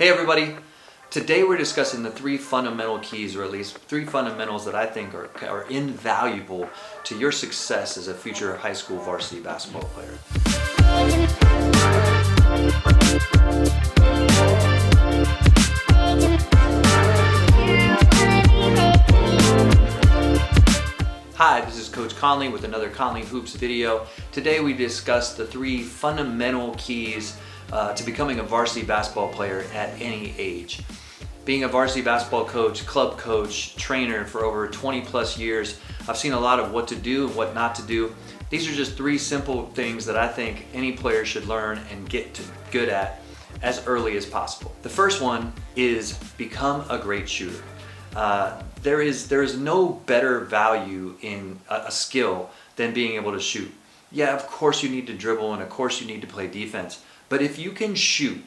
Hey everybody! Today we're discussing the 3 fundamental keys, or at least 3 fundamentals that I think are invaluable to your success as a future high school varsity basketball player. Hi, this is Coach Conley with another Conley Hoops video. Today we discuss the 3 fundamental keys to becoming a varsity basketball player at any age. Being a varsity basketball coach, club coach, trainer for over 20 plus years, I've seen a lot of what to do and what not to do. These are just 3 simple things that I think any player should learn and get good at as early as possible. The first one is become a great shooter. There is no better value in a skill than being able to shoot. Yeah, of course you need to dribble and of course you need to play defense, but if you can shoot,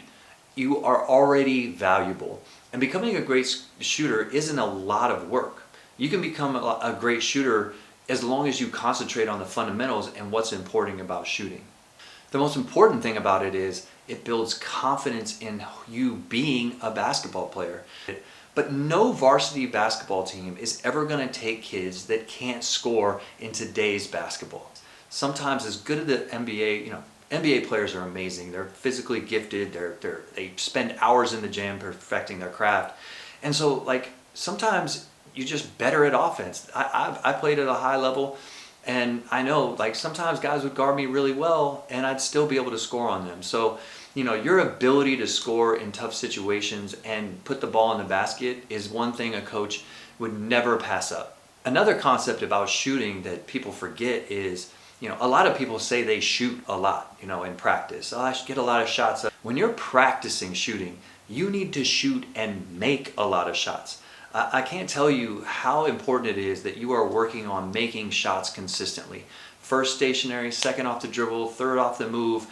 you are already valuable. And becoming a great shooter isn't a lot of work. You can become a great shooter as long as you concentrate on the fundamentals and what's important about shooting. The most important thing about it is it builds confidence in you being a basketball player. But no varsity basketball team is ever going to take kids that can't score in today's basketball. Sometimes as good as the NBA, NBA players are amazing. They're physically gifted. They spend hours in the gym perfecting their craft. And so sometimes you're just better at offense. I played at a high level, and I know sometimes guys would guard me really well and I'd still be able to score on them. So your ability to score in tough situations and put the ball in the basket is one thing a coach would never pass up. Another concept about shooting that people forget is, a lot of people say they shoot a lot, in practice. Oh, I should get a lot of shots. When you're practicing shooting, you need to shoot and make a lot of shots. I can't tell you how important it is that you are working on making shots consistently. First stationary, second off the dribble, third off the move,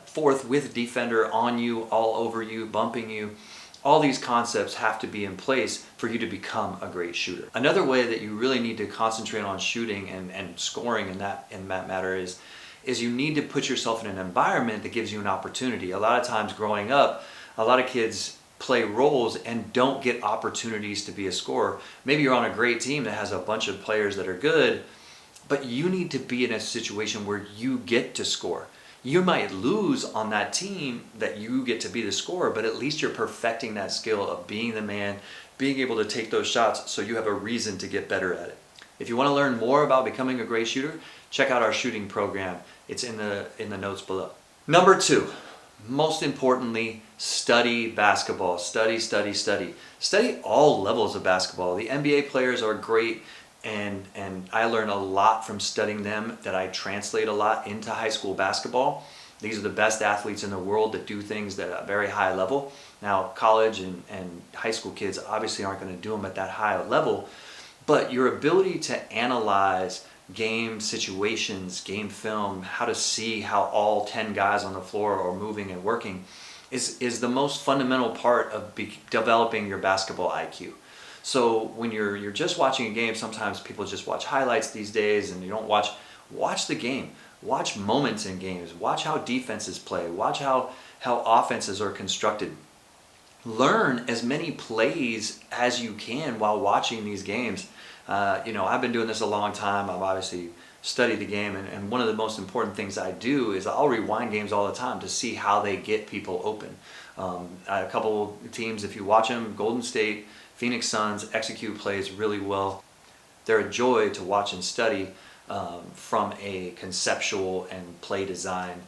fourth with defender on you, all over you, bumping you. All these concepts have to be in place for you to become a great shooter. Another way that you really need to concentrate on shooting and scoring in that matter is you need to put yourself in an environment that gives you an opportunity. A lot of times growing up, a lot of kids play roles and don't get opportunities to be a scorer. Maybe you're on a great team that has a bunch of players that are good, but you need to be in a situation where you get to score. You might lose on that team that you get to be the scorer, but at least you're perfecting that skill of being the man, being able to take those shots so you have a reason to get better at it. If you want to learn more about becoming a great shooter, check out our shooting program. It's in the notes below. Number 2, most importantly, study basketball. Study. Study all levels of basketball. The NBA players are great. And I learn a lot from studying them that I translate a lot into high school basketball. These are the best athletes in the world that do things at a very high level. Now, college and high school kids obviously aren't going to do them at that high level, but your ability to analyze game situations, game film, how to see how all 10 guys on the floor are moving and working is the most fundamental part of developing your basketball IQ. So when you're just watching a game, sometimes people just watch highlights these days and you don't watch the game. Watch moments in games. Watch how defenses play. Watch how offenses are constructed. Learn as many plays as you can while watching these games. I've been doing this a long time. I've obviously studied the game, and one of the most important things I do is I'll rewind games all the time to see how they get people open. A couple teams, if you watch them, Golden State, Phoenix Suns execute plays really well. They're a joy to watch and study from a conceptual and play design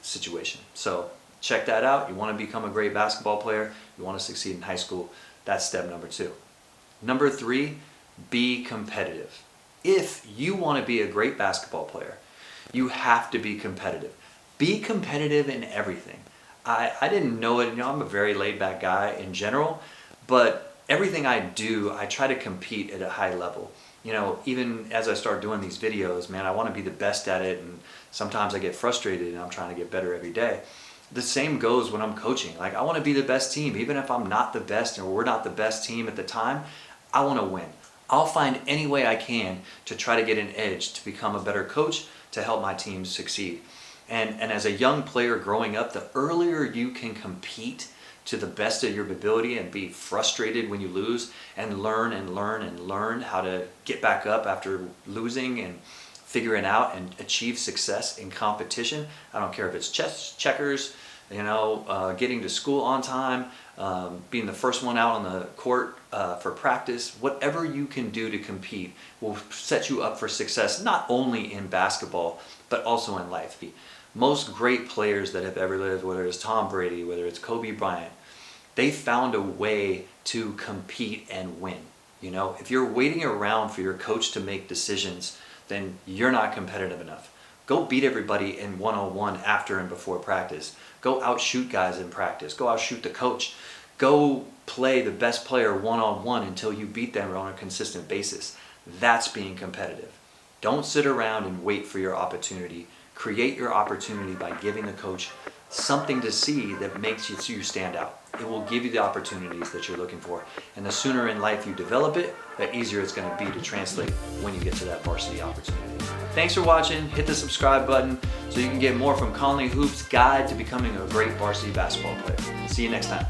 situation. So check that out. You want to become a great basketball player, you want to succeed in high school, that's step number 2. Number 3, be competitive. If you want to be a great basketball player, you have to be competitive. Be competitive in everything. I didn't know it, I'm a very laid back guy in general, but everything I do, I try to compete at a high level. Even as I start doing these videos, man, I want to be the best at it, and sometimes I get frustrated and I'm trying to get better every day. The same goes when I'm coaching. I want to be the best team. Even if I'm not the best or we're not the best team at the time, I want to win. I'll find any way I can to try to get an edge, to become a better coach, to help my team succeed. And as a young player growing up, the earlier you can compete to the best of your ability and be frustrated when you lose, and learn how to get back up after losing and figure it out and achieve success in competition. I don't care if it's chess, checkers, getting to school on time, being the first one out on the court for practice. Whatever you can do to compete will set you up for success, not only in basketball, but also in life. Most great players that have ever lived, whether it's Tom Brady, whether it's Kobe Bryant, they found a way to compete and win. If you're waiting around for your coach to make decisions, then you're not competitive enough. Go beat everybody in one-on-one after and before practice. Go outshoot guys in practice. Go outshoot the coach. Go play the best player one-on-one until you beat them on a consistent basis. That's being competitive. Don't sit around and wait for your opportunity. Create your opportunity by giving the coach something to see that makes you stand out. It will give you the opportunities that you're looking for. And the sooner in life you develop it, the easier it's going to be to translate when you get to that varsity opportunity. Thanks for watching. Hit the subscribe button so you can get more from Conley Hoops' guide to becoming a great varsity basketball player. See you next time.